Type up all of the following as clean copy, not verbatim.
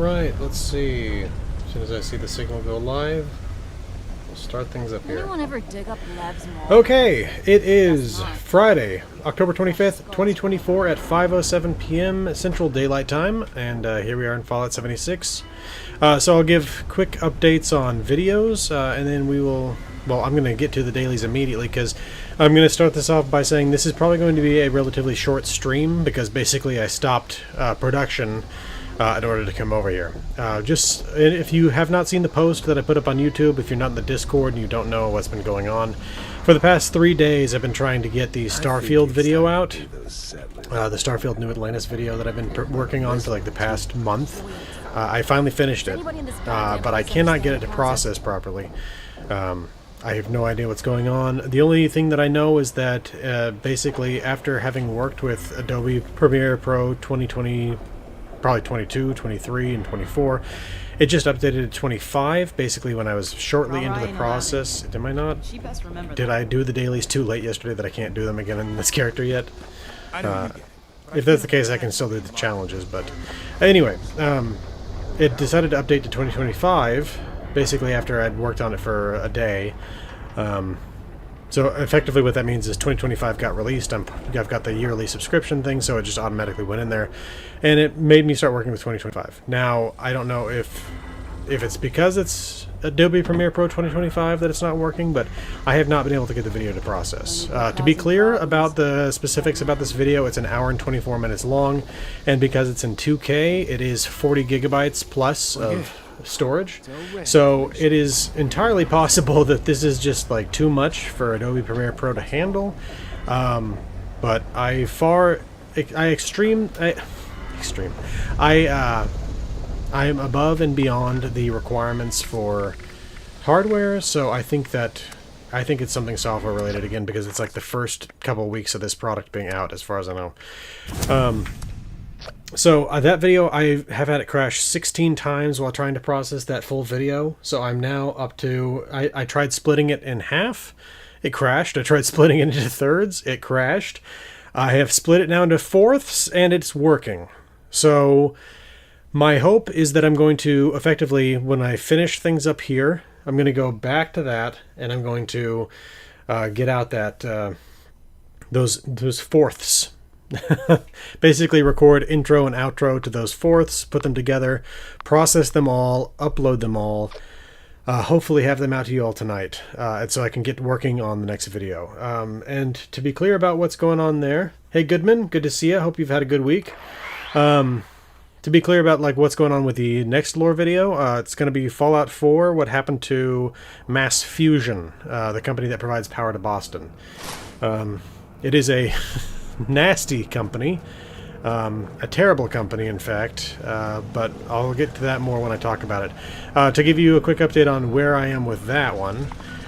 Alright, let's see. As soon as I see the signal go live, we'll start things up here. Anyone ever dig up Lev's mall? Okay, it is Friday, October 25th, 2024 at 5:07 p.m. Central Daylight Time, and here we are in Fallout 76. So I'll give quick updates on videos, and then we will... Well, I'm going to get to the dailies immediately, because I'm going to start this off by saying this is probably going to be a relatively short stream, because basically I stopped production in order to come over here. Just if you have not seen the post that I put up on YouTube, if you're not in the Discord and you don't know what's been going on, for the past 3 days I've been trying to get the Starfield video out. The Starfield New Atlantis video that I've been working on for like the past month. I finally finished it, but I cannot get it to process properly. I have no idea what's going on. The only thing that I know is that basically after having worked with Adobe Premiere Pro 2020, probably 22, 23, and 24, it just updated to 25, basically when I was shortly into the process. Am I not? Did I do the dailies too late yesterday that I can't do them again in this character yet? If that's the case, I can still do the challenges, but anyway, it decided to update to 2025, basically after I'd worked on it for a day. So effectively what that means is 2025 got released. I've got the yearly subscription thing, so it just automatically went in there, and it made me start working with 2025. Now, I don't know if it's because it's Adobe Premiere Pro 2025 that it's not working, but I have not been able to get the video to process. To be clear about the specifics about this video, it's an hour and 24 minutes long, and because it's in 2K, it is 40 gigabytes plus of storage, so it is entirely possible that this is just like too much for Adobe Premiere Pro to handle, but I am above and beyond the requirements for hardware, so I think it's something software related again, because it's like the first couple of weeks of this product being out as far as I know. So that video, I have had it crash 16 times while trying to process that full video. So I'm now up to... I tried splitting it in half. It crashed. I tried splitting it into thirds. It crashed. I have split it now into fourths, and it's working. So my hope is that I'm going to effectively, when I finish things up here, I'm going to go back to that, and I'm going to get out that those fourths. Basically record intro and outro to those fourths, put them together, process them all, upload them all, hopefully have them out to you all tonight, and so I can get working on the next video. And to be clear about what's going on there, hey Goodman, good to see you, hope you've had a good week. To be clear about like what's going on with the next lore video, it's going to be Fallout 4, what happened to Mass Fusion, the company that provides power to Boston. It is a nasty company, a terrible company in fact, but I'll get to that more when I talk about it. To give you a quick update on where I am with that one,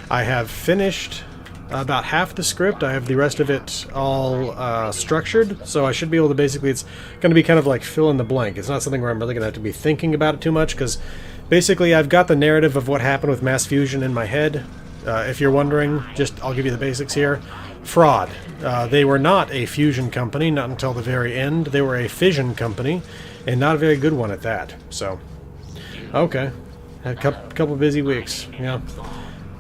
I have finished about half the script. I have the rest of it all structured, so I should be able to basically, it's going to be kind of like fill in the blank. It's not something where I'm really going to have to be thinking about it too much, because basically I've got the narrative of what happened with Mass Fusion in my head. If you're wondering, I'll give you the basics here. Fraud. They were not a fusion company, not until the very end. They were a fission company, and not a very good one at that. So, okay. Had a couple busy weeks. Yeah.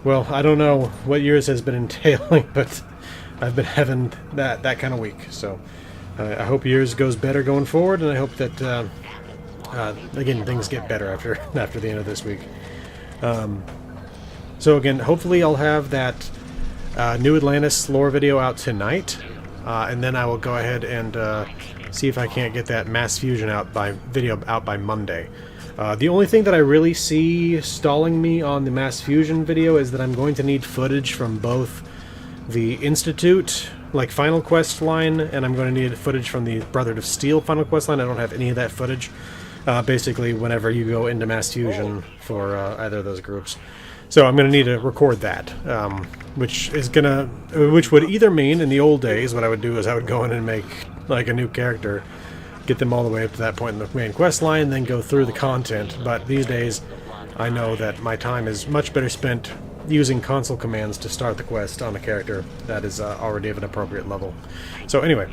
Well, I don't know what yours has been entailing, but I've been having that kind of week. So, I hope yours goes better going forward, and I hope that, again, things get better after the end of this week. So again, hopefully I'll have that New Atlantis lore video out tonight, and then I will go ahead and see if I can't get that Mass Fusion video out by Monday. The only thing that I really see stalling me on the Mass Fusion video is that I'm going to need footage from both the Institute, like Final Quest line, and I'm going to need footage from the Brotherhood of Steel Final Quest line. I don't have any of that footage, basically whenever you go into Mass Fusion for either of those groups. So I'm going to need to record that, which would either mean in the old days what I would do is I would go in and make like a new character, get them all the way up to that point in the main quest line, then go through the content. But these days, I know that my time is much better spent using console commands to start the quest on a character that is already of an appropriate level. So anyway,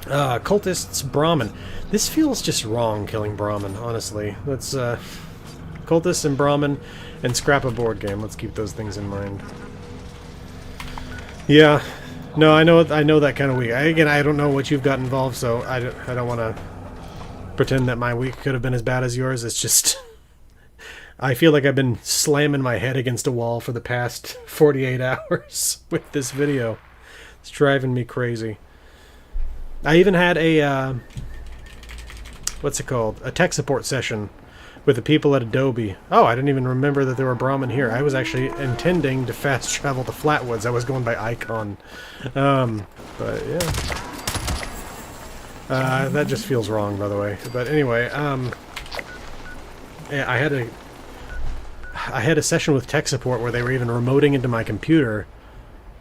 Cultists, Brahmin. This feels just wrong, killing Brahmin, honestly. Let's, Cultists and Brahmin, and scrap a board game. Let's keep those things in mind. Yeah. No, I know that kind of week. Again, I don't know what you've got involved, so I don't want to pretend that my week could have been as bad as yours. It's just... I feel like I've been slamming my head against a wall for the past 48 hours with this video. It's driving me crazy. I even had a, what's it called? A tech support session with the people at Adobe. Oh, I didn't even remember that there were Brahmin here. I was actually intending to fast travel to Flatwoods. I was going by Icon. But yeah. That just feels wrong, by the way. But anyway, yeah, I had a session with tech support where they were even remoting into my computer,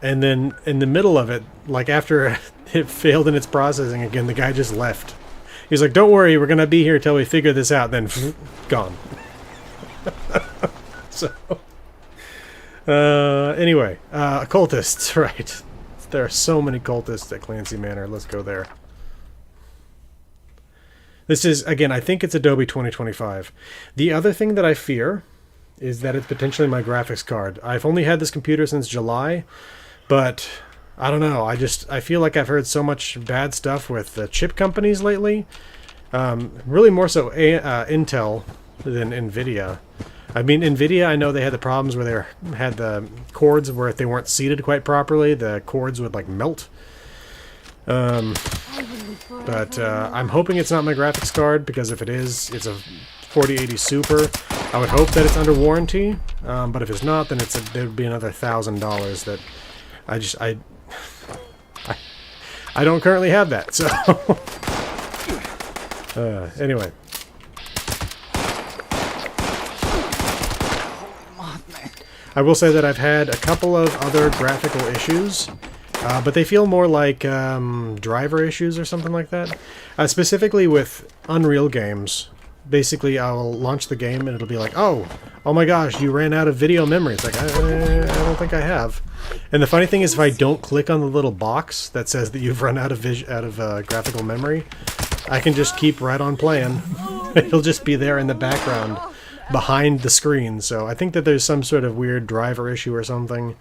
and then in the middle of it, like after it failed in its processing again, the guy just left. He's like, "Don't worry, we're gonna be here till we figure this out." Then, gone. So, anyway, cultists, right? There are so many cultists at Clancy Manor. Let's go there. This is, again, I think it's Adobe 2025. The other thing that I fear is that it's potentially my graphics card. I've only had this computer since July, but I don't know. I feel like I've heard so much bad stuff with the chip companies lately. Really more so Intel than NVIDIA. I mean, NVIDIA, I know they had the problems where they had the cords where if they weren't seated quite properly, the cords would like melt. But I'm hoping it's not my graphics card, because if it is, it's a 4080 Super. I would hope that it's under warranty, but if it's not, then there'd be another $1,000 that I don't currently have that, so... anyway. I will say that I've had a couple of other graphical issues, but they feel more like driver issues or something like that. Specifically with Unreal games. Basically, I'll launch the game and it'll be like, oh my gosh, you ran out of video memory. It's like, I don't think I have. And the funny thing is, if I don't click on the little box that says that you've run out of graphical memory, I can just keep right on playing. It'll just be there in the background behind the screen. So I think that there's some sort of weird driver issue or something.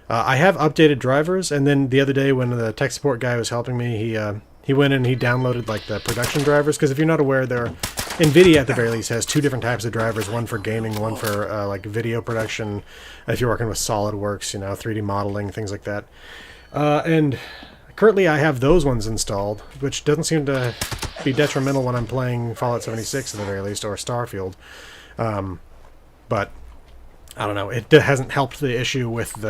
I have updated drivers, and then the other day when the tech support guy was helping me, he went and he downloaded like the production drivers, because if you're not aware, NVIDIA at the very least has two different types of drivers, one for gaming, one for like video production, if you're working with SolidWorks, 3D modeling, things like that. And currently I have those ones installed, which doesn't seem to be detrimental when I'm playing Fallout 76 at the very least, or Starfield. But I don't know, it hasn't helped the issue with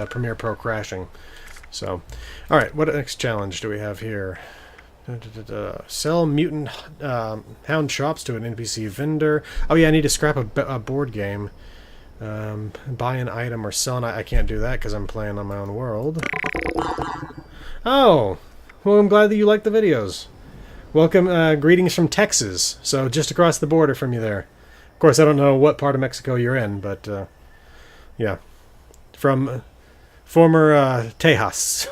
Premiere Pro crashing. So, alright, what next challenge do we have here? Sell mutant hound chops to an NPC vendor. Oh yeah, I need to scrap a board game. Buy an item or sell an I can't do that because I'm playing on my own world. Oh, well, I'm glad that you like the videos. Welcome, greetings from Texas. So just across the border from you there. Of course, I don't know what part of Mexico you're in, but yeah, from former Tejas.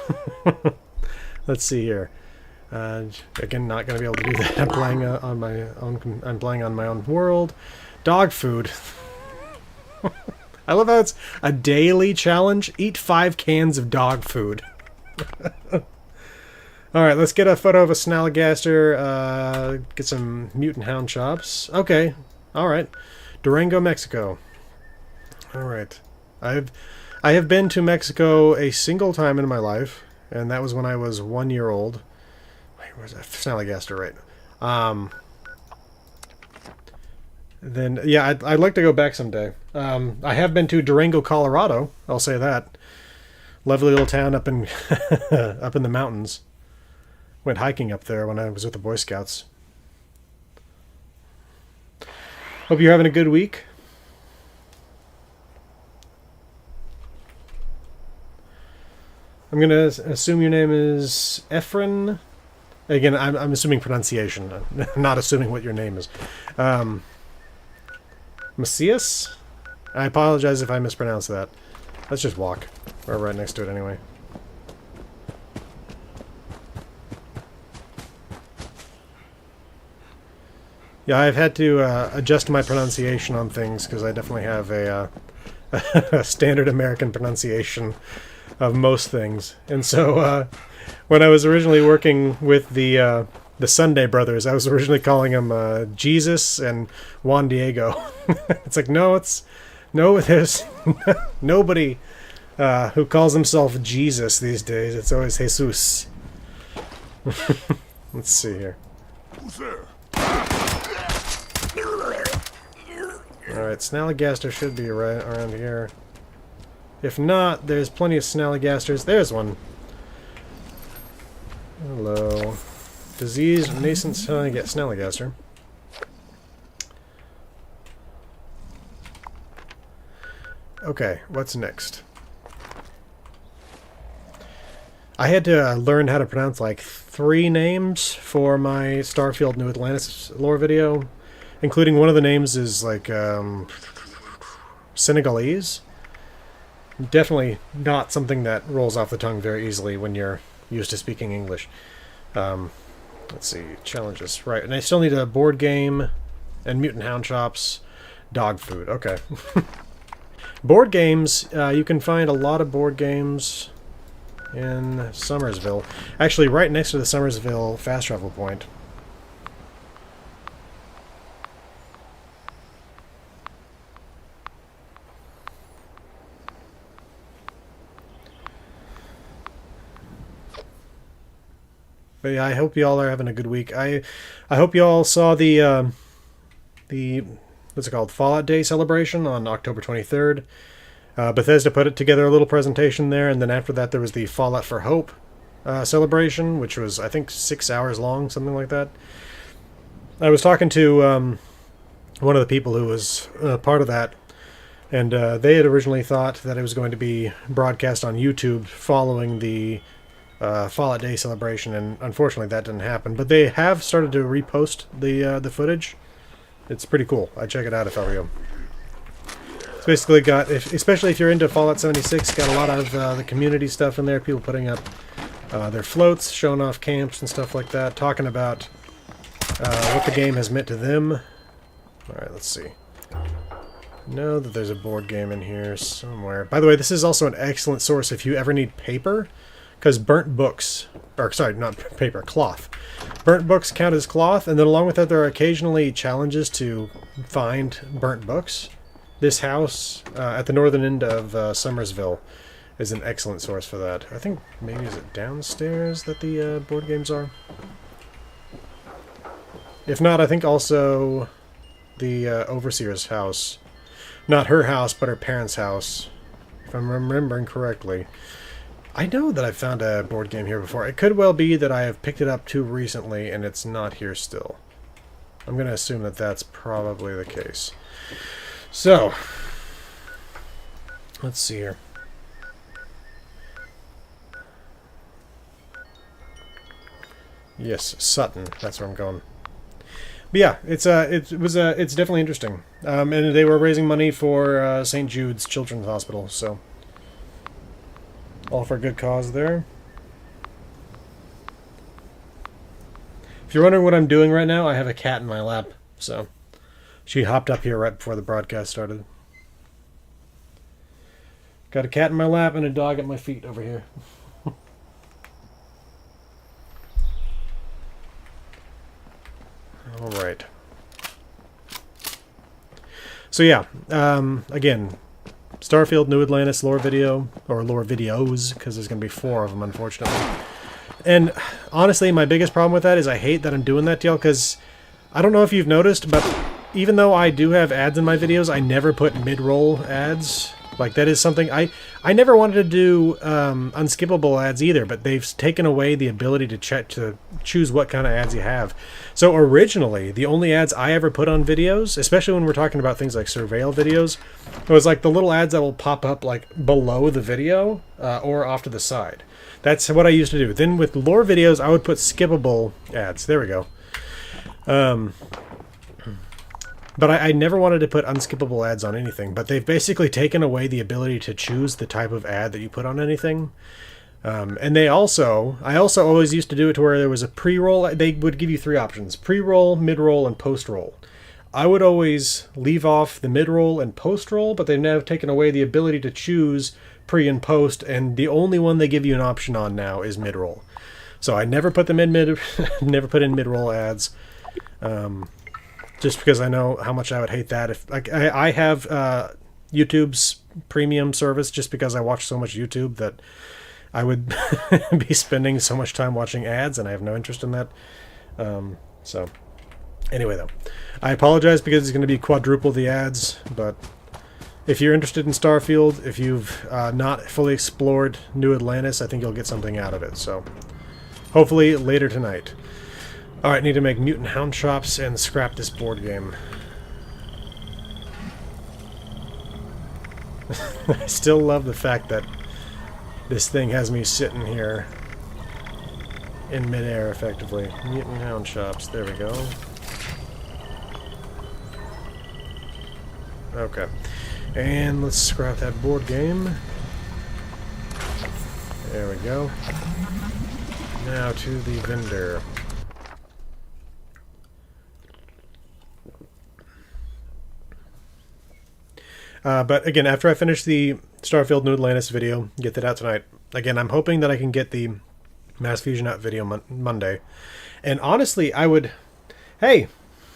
Let's see here. Again, not going to be able to do that. I'm playing on my own. I'm playing on my own world. Dog food. I love how it's a daily challenge. Eat 5 cans of dog food. All right, let's get a photo of a Snallygaster. Get some mutant hound chops. Okay. All right. Durango, Mexico. All right. I have been to Mexico a single time in my life, and that was when I was 1 year old. Where's that? Snallygaster, right. Then, yeah, I'd like to go back someday. I have been to Durango, Colorado. I'll say that. Lovely little town up in up in the mountains. Went hiking up there when I was with the Boy Scouts. Hope you're having a good week. I'm going to assume your name is Efren. Again, I'm assuming pronunciation, not assuming what your name is. Macias? I apologize if I mispronounced that. Let's just walk. We're right next to it anyway. Yeah, I've had to adjust my pronunciation on things because I definitely have a standard American pronunciation of most things. And so when I was originally working with the Sunday Brothers, I was originally calling them Jesus and Juan Diego. It's like, there's nobody who calls himself Jesus these days. It's always Jesus. Let's see here. Who's there? Alright, Snallygaster should be right around here. If not, there's plenty of Snallygasters. There's one. Hello. Diseased nascent Snallygaster. Okay, what's next? I had to learn how to pronounce like 3 names for my Starfield New Atlantis lore video, including one of the names is like Senegalese. Definitely not something that rolls off the tongue very easily when you're used to speaking English. Let's see, challenges. Right, and I still need a board game and mutant hound chops, dog food. Okay. Board games, you can find a lot of board games in Summersville. Actually, right next to the Summersville fast travel point. But yeah, I hope y'all are having a good week. I hope y'all saw the what's it called, Fallout Day celebration on October 23rd. Bethesda put it together a little presentation there, and then after that there was the Fallout for Hope celebration, which was, I think, 6 hours long, something like that. I was talking to one of the people who was part of that, and they had originally thought that it was going to be broadcast on YouTube following the Fallout Day celebration, and unfortunately that didn't happen. But they have started to repost the footage. It's pretty cool. I'd check it out if I were you. It's basically got, especially if you're into Fallout 76, got a lot of the community stuff in there. People putting up their floats, showing off camps and stuff like that, talking about what the game has meant to them. Alright, let's see. Know that there's a board game in here somewhere. By the way, this is also an excellent source if you ever need paper, because burnt books, or sorry, not paper, cloth. Burnt books count as cloth, and then along with that there are occasionally challenges to find burnt books. This house at the northern end of Summersville is an excellent source for that. I think maybe is it downstairs that the board games are? If not, I think also the Overseer's house. Not her house, but her parents' house, if I'm remembering correctly. I know that I've found a board game here before. It could well be that I have picked it up too recently and it's not here still. I'm going to assume that that's probably the case. So, let's see here. Yes, Sutton. That's where I'm going. But yeah, it's definitely interesting. And they were raising money for St. Jude's Children's Hospital, so all for a good cause there. If you're wondering what I'm doing right now, I have a cat in my lap, so she hopped up here right before the broadcast started. Got a cat in my lap and a dog at my feet over here. All right. So yeah, again, Starfield New Atlantis lore video, or lore videos, because there's going to be 4 of them, unfortunately. And honestly, my biggest problem with that is I hate that I'm doing that to y'all, because I don't know if you've noticed, but even though I do have ads in my videos, I never put mid-roll ads. Like, that is something I never wanted to do unskippable ads either, but they've taken away the ability to choose what kind of ads you have. So originally, the only ads I ever put on videos, especially when we're talking about things like surveil videos, was like the little ads that will pop up like below the video or off to the side. That's what I used to do. Then with lore videos, I would put skippable ads. There we go. But I never wanted to put unskippable ads on anything, but they've basically taken away the ability to choose the type of ad that you put on anything. And I also always used to do it to where there was a pre-roll. They would give you three options: pre-roll, mid-roll, and post-roll. I would always leave off the mid-roll and post-roll, but they've now taken away the ability to choose pre and post, and the only one they give you an option on now is mid-roll. So I never put them in never put in mid-roll ads, just because I know how much I would hate that. If I have YouTube's premium service, just because I watch so much YouTube that I would be spending so much time watching ads, and I have no interest in that. So anyway, though, I apologize because it's going to be quadruple the ads, but if you're interested in Starfield, if you've not fully explored New Atlantis, I think you'll get something out of it. So hopefully later tonight. Alright, need to make mutant hound chops and scrap this board game. I still love the fact that this thing has me sitting here in midair, effectively. Mutant hound chops, there we go. Okay. And let's scrap that board game. There we go. Now to the vendor. But again, after I finish the Starfield New Atlantis video, get that out tonight. Again, I'm hoping that I can get the Mass Fusion out video Monday. And honestly, I would... Hey!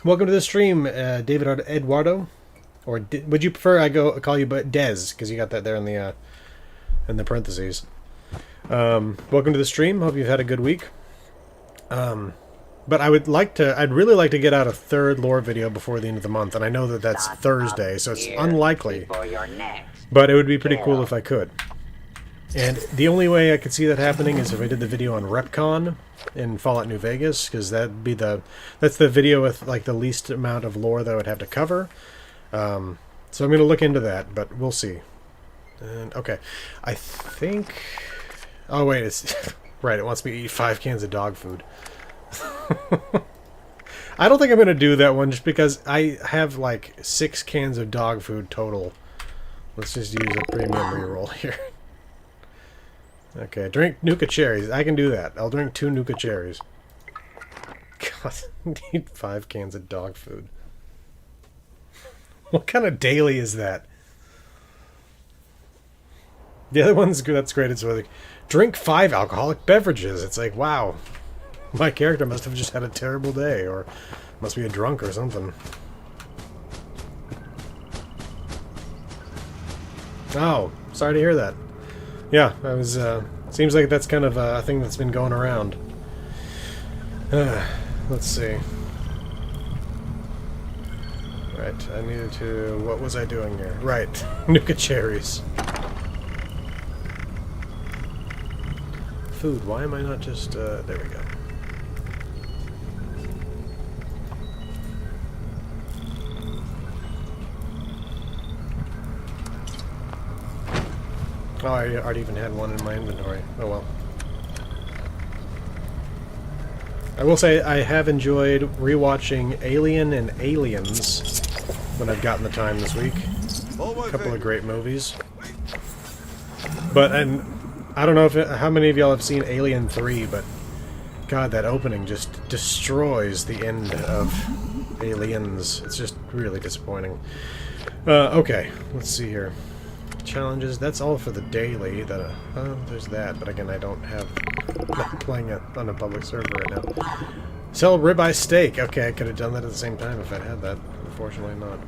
Welcome to the stream, David Eduardo. Or would you prefer I call you Dez, because you got that there in the parentheses. Welcome to the stream. Hope you've had a good week. But I'd really like to get out a third lore video before the end of the month, and I know that that's Thursday, so it's unlikely. But it would be pretty cool if I could. And the only way I could see that happening is if I did the video on RepCon in Fallout New Vegas, because that's the video with like the least amount of lore that I would have to cover. So I'm going to look into that, but we'll see. And okay, I think... Oh wait, it's right. It wants me to eat 5 cans of dog food. I don't think I'm going to do that one just because I have like 6 cans of dog food total. Let's just use a premium reroll here. Okay, drink Nuka cherries. I can do that. I'll drink 2 Nuka cherries. God, I need 5 cans of dog food. What kind of daily is that? The other one's good. That's great. It's like, drink 5 alcoholic beverages. It's like, wow. My character must have just had a terrible day, or must be a drunk or something. Oh, sorry to hear that. Yeah, I was, seems like that's kind of a thing that's been going around. Let's see. Right, I needed to... What was I doing here? Right, Nuka cherries. Food, why am I not just... there we go. Oh, I already even had one in my inventory. Oh well. I will say I have enjoyed rewatching Alien and Aliens when I've gotten the time this week. A couple of great movies. But, and I don't know how many of y'all have seen Alien 3, but God, that opening just destroys the end of Aliens. It's just really disappointing. Okay, let's see here. Challenges, that's all for the daily. There's that, but again, I don't have... I'm not playing on a public server right now. Sell ribeye steak. Okay, I could have done that at the same time if I'd had that. Unfortunately not.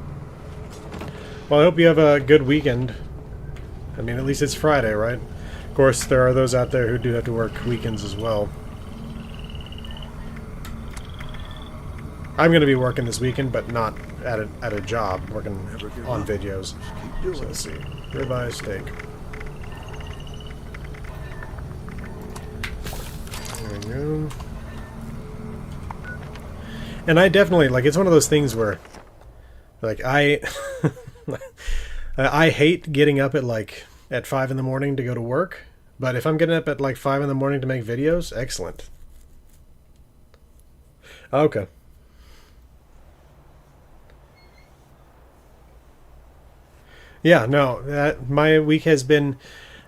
Well, I hope you have a good weekend. I mean, at least it's Friday, right? Of course, there are those out there who do have to work weekends as well. I'm going to be working this weekend, but not at a job, working on videos. So let's see. Ribeye steak. There we go. And I definitely, like, it's one of those things where, like, I hate getting up at 5 in the morning to go to work, but if I'm getting up at like 5 in the morning to make videos, excellent. Okay. Yeah, no, my week has been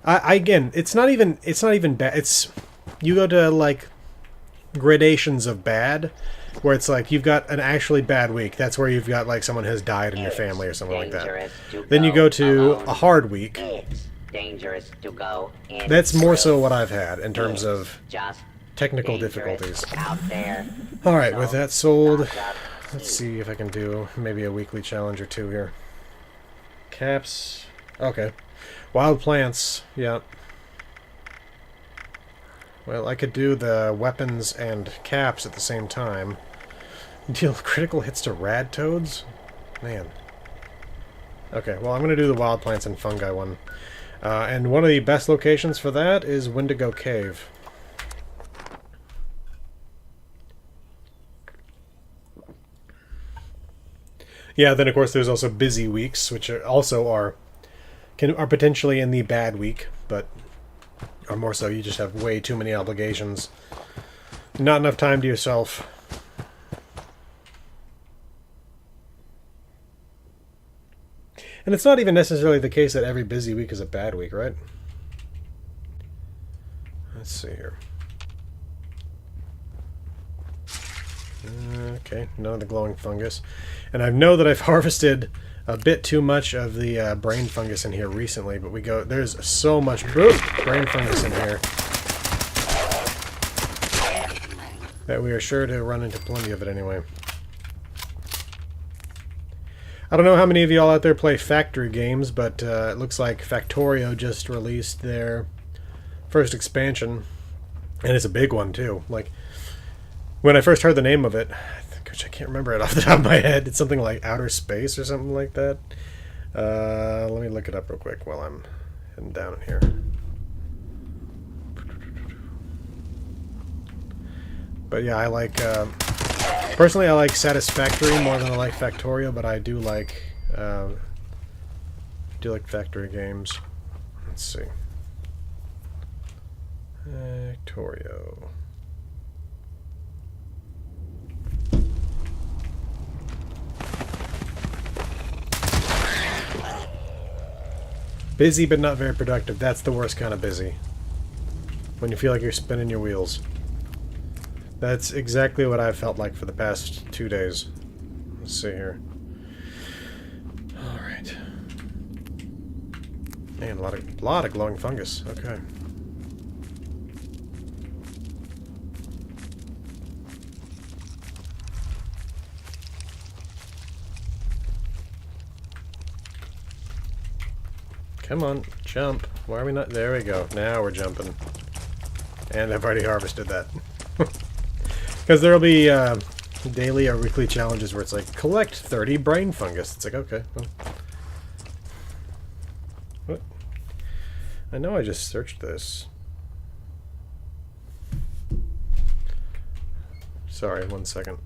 Again, it's not even bad. It's you go to like gradations of bad, where it's like you've got an actually bad week. That's where you've got like someone has died in your family or something like that. Then you go to a hard week. It's dangerous to go in. That's more so what I've had in terms of Just technical dangerous difficulties. out there. All right, with that sold, Knock up. let's see if I can do maybe a weekly challenge or two here. Caps. Okay. Wild plants. Yeah. Well, I could do the weapons and caps at the same time. Deal critical hits to rad toads? Man. Okay, well, I'm going to do the wild plants and fungi one. And one of the best locations for that is Wendigo Cave. Yeah, then of course there's also busy weeks, which are potentially in the bad week, but are more so you just have way too many obligations. Not enough time to yourself. And it's not even necessarily the case that every busy week is a bad week, right? Let's see here. Okay, none of the glowing fungus. And I know that I've harvested a bit too much of the brain fungus in here recently, but there's so much brain fungus in here that we are sure to run into plenty of it anyway. I don't know how many of y'all out there play factory games, but it looks like Factorio just released their first expansion, and it's a big one too. Like, when I first heard the name of it, which I can't remember it off the top of my head, it's something like Outer Space or something like that. Let me look it up real quick while I'm heading down in here. But yeah, I like... personally, I like Satisfactory more than I like Factorio, but I do like factory games. Let's see. Factorio. Busy but not very productive. That's the worst kind of busy. When you feel like you're spinning your wheels. That's exactly what I've felt like for the past 2 days. Let's see here. Alright. Man, a lot of glowing fungus. Okay. Come on, jump. Why are we not? There we go. Now we're jumping. And I've already harvested that. Because there'll be daily or weekly challenges where it's like, collect 30 brain fungus. It's like, okay. Well. What? I know I just searched this. Sorry, 1 second.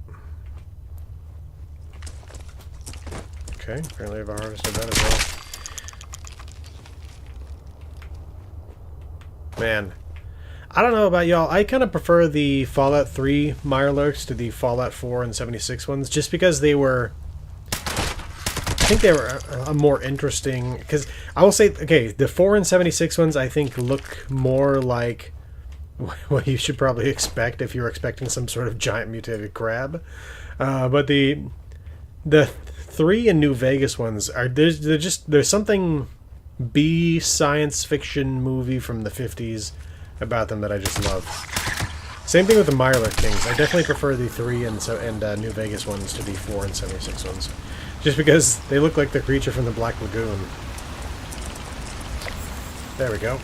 Okay, apparently I've harvested that as well. Man, I don't know about y'all. I kind of prefer the Fallout 3 Mirelurks to the Fallout 4 and 76 ones, just because they were... I think they were a more interesting... Because I will say, okay, the 4 and 76 ones I think look more like what you should probably expect if you're expecting some sort of giant mutated crab. But the 3 and New Vegas ones are... There's something... B science fiction movie from the 50s about them that I just love. Same thing with the Mirelurk Kings. I definitely prefer the 3 and New Vegas ones to the 4 and 76 ones. Just because they look like the creature from the Black Lagoon. There we go.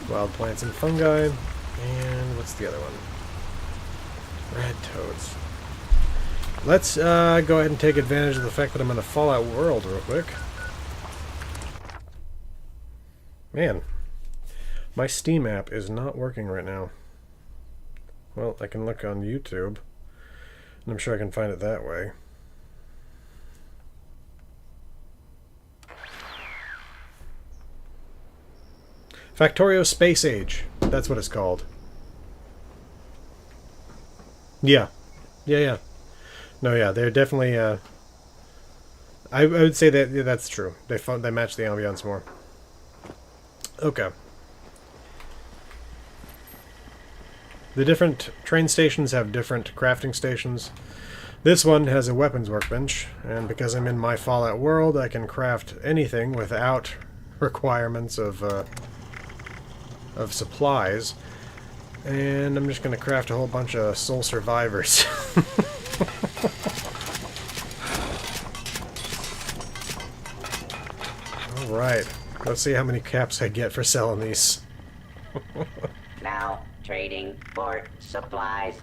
Wild plants and fungi. And what's the other one? Red toads. Let's go ahead and take advantage of the fact that I'm in a Fallout world real quick. Man, my Steam app is not working right now. Well, I can look on YouTube, and I'm sure I can find it that way. Factorio Space Age. That's what it's called. Yeah. Yeah. No, yeah, they're definitely, I would say that that's true. They match the ambiance more. Okay. The different train stations have different crafting stations. This one has a weapons workbench, and because I'm in my Fallout world, I can craft anything without requirements of supplies. And I'm just going to craft a whole bunch of soul survivors. Alright, let's see how many caps I get for selling these. Now trading for supplies,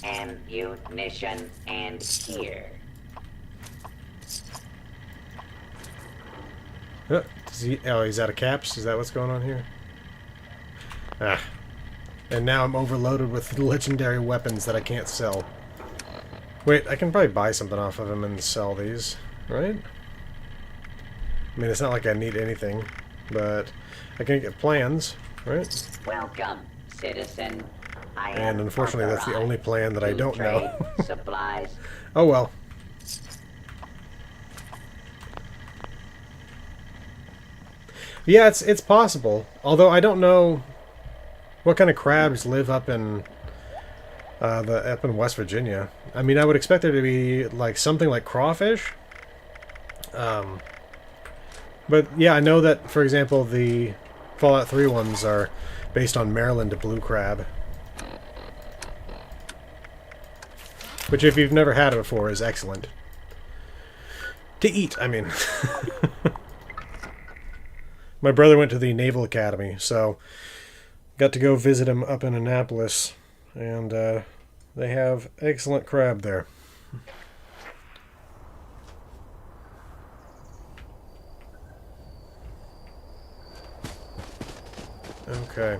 ammunition, and gear. Oh, he's out of caps? Is that what's going on here? Ah. And now I'm overloaded with legendary weapons that I can't sell. Wait, I can probably buy something off of him and sell these, right? I mean, it's not like I need anything, but I can get plans, right? Welcome, citizen. I am And unfortunately, that's the only plan that I to don't know. trade supplies. Oh well. Yeah, it's possible. Although I don't know what kind of crabs live up in West Virginia. I mean, I would expect there to be like something like crawfish. But yeah, I know that, for example, the Fallout 3 ones are based on Maryland blue crab. Which, if you've never had it before, is excellent. To eat, I mean. My brother went to the Naval Academy, so got to go visit him up in Annapolis, and they have excellent crab there. Okay.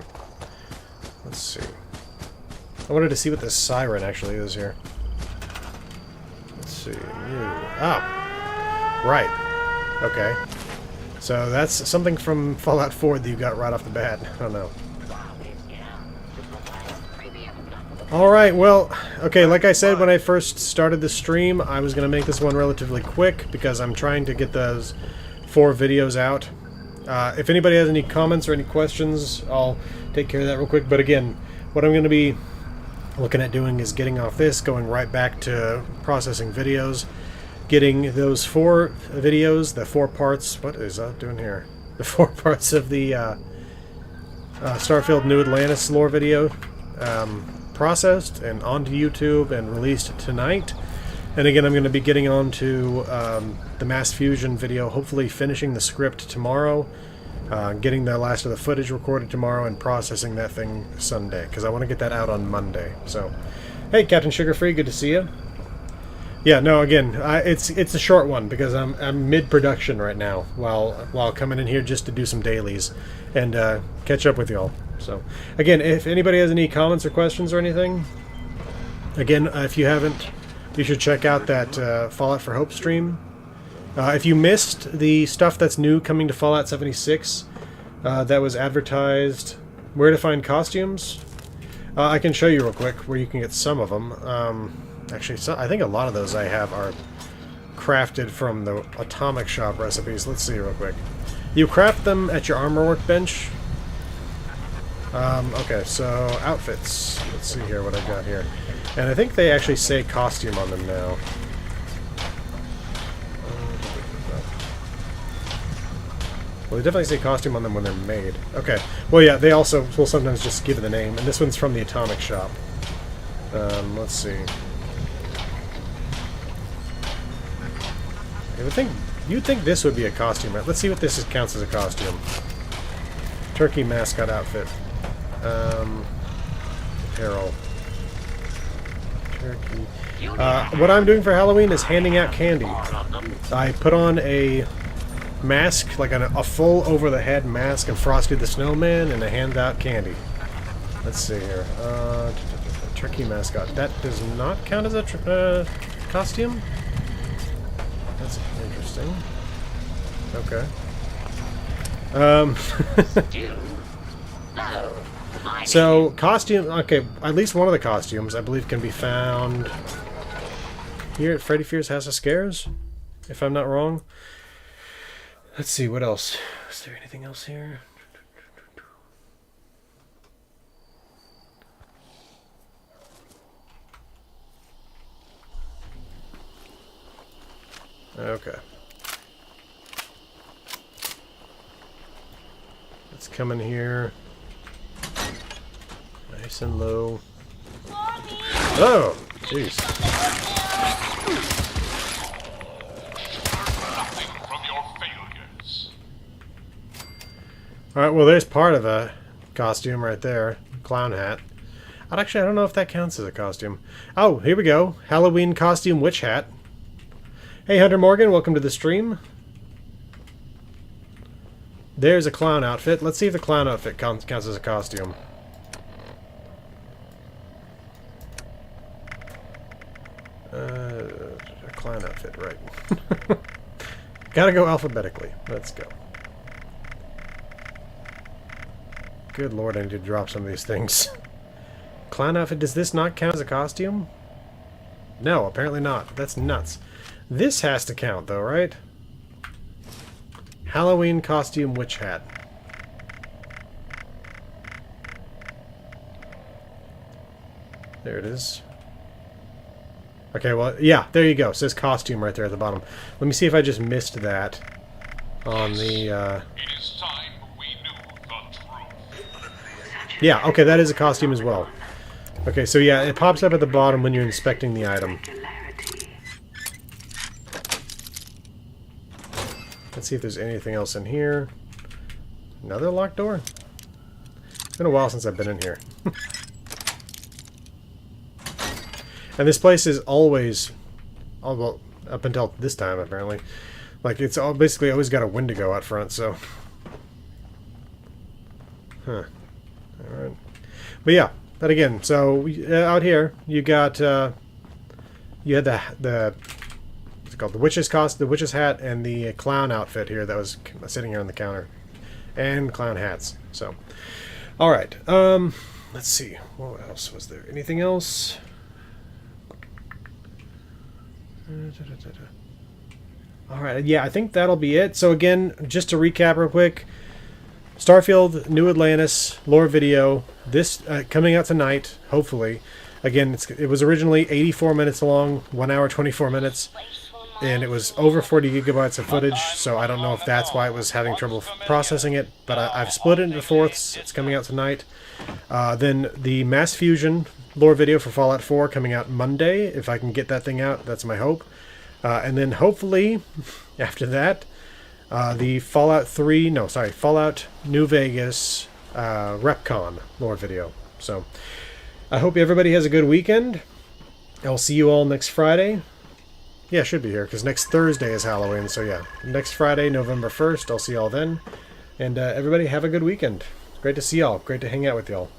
Let's see. I wanted to see what this siren actually is here. Let's see. Ah! Right. Okay. So that's something from Fallout 4 that you got right off the bat. I don't know. Alright, well, okay, like I said when I first started the stream, I was going to make this one relatively quick because I'm trying to get those 4 videos out. If anybody has any comments or any questions, I'll take care of that real quick. But again, what I'm going to be looking at doing is getting off this, going right back to processing videos, getting those 4 videos, the 4 parts, what is that doing here? The 4 parts of the Starfield New Atlantis lore video processed and onto YouTube and released tonight. And again, I'm going to be getting on to the Mass Fusion video, hopefully finishing the script tomorrow, getting the last of the footage recorded tomorrow, and processing that thing Sunday, because I want to get that out on Monday. So, hey, Captain Sugarfree, good to see you. Yeah, no, again, it's a short one because I'm mid-production right now while coming in here just to do some dailies and catch up with y'all. So, again, if anybody has any comments or questions or anything, again, if you haven't, you should check out that Fallout for Hope stream. If you missed the stuff that's new coming to Fallout 76 that was advertised, where to find costumes, I can show you real quick where you can get some of them. Actually, I think a lot of those I have are crafted from the Atomic Shop recipes. Let's see real quick. You craft them at your armor workbench. Okay, so outfits. Let's see here what I got here. And I think they actually say costume on them now. Well, they definitely say costume on them when they're made. Okay. Well, yeah, they also will sometimes just give it the name. And this one's from the Atomic Shop. Let's see. You'd think this would be a costume, right? Let's see what this counts as a costume. Turkey mascot outfit. Apparel. Turkey. What I'm doing for Halloween is handing out candy. I put on a mask, like a full over-the-head mask of Frosty the Snowman, and I hand out candy. Let's see here. Turkey mascot. That does not count as a costume? That's interesting. Okay. So, costume... Okay, at least one of the costumes, I believe, can be found here at Freddy Fear's House of Scares, if I'm not wrong. Let's see, what else? Is there anything else here? Okay. Let's come in here. Nice and low. Oh! Jeez. Alright, well there's part of a costume right there. Clown hat. Actually, I don't know if that counts as a costume. Oh, here we go. Halloween costume witch hat. Hey Hunter Morgan, welcome to the stream. There's a clown outfit. Let's see if the clown outfit counts as a costume. A clown outfit, right. Gotta go alphabetically. Let's go. Good lord, I need to drop some of these things. Clown outfit, does this not count as a costume? No, apparently not. That's nuts. This has to count, though, right? Halloween costume witch hat. There it is. Okay, well, yeah, there you go. It says costume right there at the bottom. Let me see if I just missed that on the, It is time we knew the truth. Yeah, okay, that is a costume as well. Okay, so yeah, it pops up at the bottom when you're inspecting the item. Let's see if there's anything else in here. Another locked door? It's been a while since I've been in here. And this place is always, oh, well, up until this time apparently, like it's all basically always got a Wendigo out front, so. Huh. Alright. But yeah, but again, so out here, you got, you had the what's it called, the witch's hat, and the clown outfit here that was sitting here on the counter. And clown hats, so. Alright, let's see, what else was there? Anything else? Alright, yeah, I think that'll be it. So again, just to recap real quick, Starfield, New Atlantis, lore video, this coming out tonight, hopefully. Again, it was originally 84 minutes long, 1 hour 24 minutes, and it was over 40 gigabytes of footage, so I don't know if that's why it was having trouble processing it, but I've split it into fourths. It's coming out tonight. Then the Mass Fusion lore video for Fallout 4 coming out Monday. If I can get that thing out, that's my hope. And then hopefully, after that, the Fallout New Vegas RepCon lore video. So, I hope everybody has a good weekend. I'll see you all next Friday. Yeah, should be here, because next Thursday is Halloween, so yeah. Next Friday, November 1st, I'll see y'all then. And everybody have a good weekend. Great to see y'all. Great to hang out with y'all.